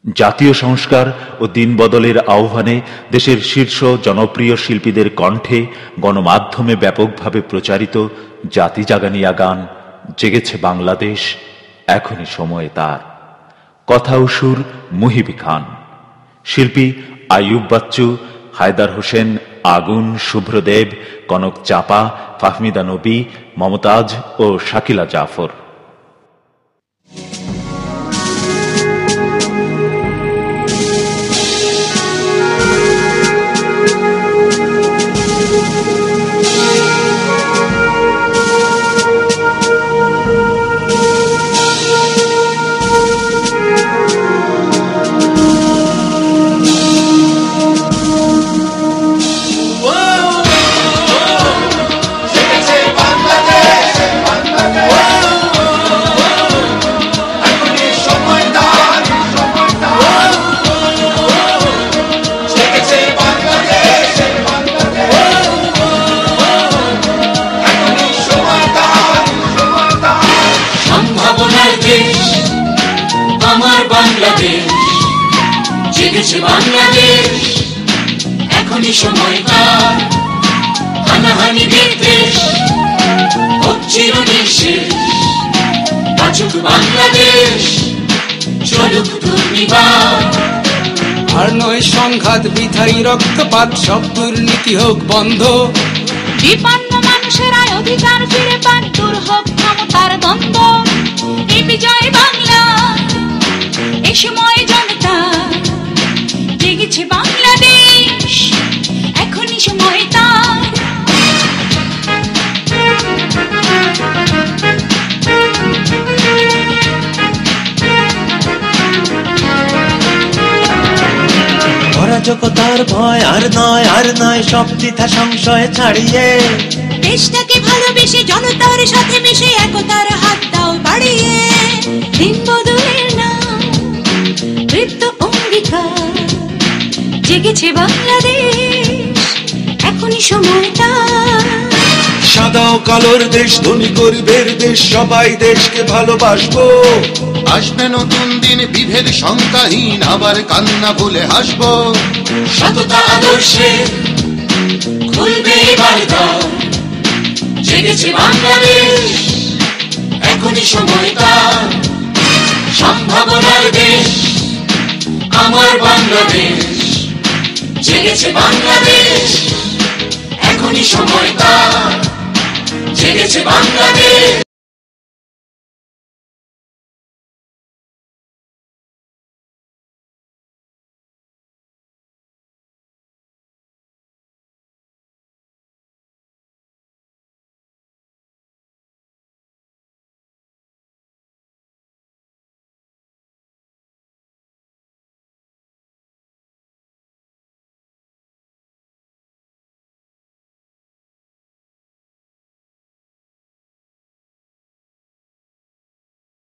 জাতীয় সংস্কার ও দিনবদলের আহ্বানে দেশের শীর্ষ জনপ্রিয় শিল্পীদের কণ্ঠে গণমাধ্যমে ব্যাপকভাবে প্রচারিত জাতি জাগানিয়া গান জেগেছে বাংলাদেশ, এখনই সময় তার। কথা ও সুর মুহিবী খান, শিল্পী আইয়ুব বাচ্চু, হায়দার হোসেন, আগুন, শুভ্রদেব, কনক চাপা, ফাহমিদা নবী, মমতাজ ও শাকিলা জাফর। আমার বাংলাদেশ, জেগেছে বাংলাদেশ, এখনই সময় তার। হানাহানি বিদ্বেষ হোক চিরনিঃশেষ, বাঁচুক বাংলাদেশ, চলুক দুর্নিবার। আর নয় সংঘাত, বৃথাই রক্তপাত, সব দুর্নীতি হোক বন্ধ। বিপন্ন মানুষের আয় অধিকার ফিরে পান, দূর হোক ক্ষমতার দ্বন্দ্ব। এই বিজয় বাংলা, এই সময় জনতা, জেগেছে বাংলাদেশ, এখনই সময় তার। অরাজকতার ভয় আর নয়, আর নয়, সব বৃথা সংশয় ছাড়িয়ে দেশটাকে ভালোবেসে জনতার সাথে মিশে একতার হাত দাও বাড়িয়ে। দিন বদলের নাম, তৃপ্ত অঙ্গীকার, জেগেছে বাংলাদেশ, এখনই সময় তার। সাদা ও কালোর দেশ, ধনী গরিবের দেশ, সবাই দেশকে ভালোবাসবো। আসবে নতুন দিন, বিভেদ সংখ্যাহীন, আবার কান্না বলে হাসবো। সততা আদর্শে খুলবে এবার দ্বার, জেগেছে বাংলাদেশ, এখনই সময় তার। সম্ভাবনার দেশ আমার বাংলাদেশ, জেগেছে বাংলাদেশ, এখনই সময় তার। জেগেছে বাংলাদেশ।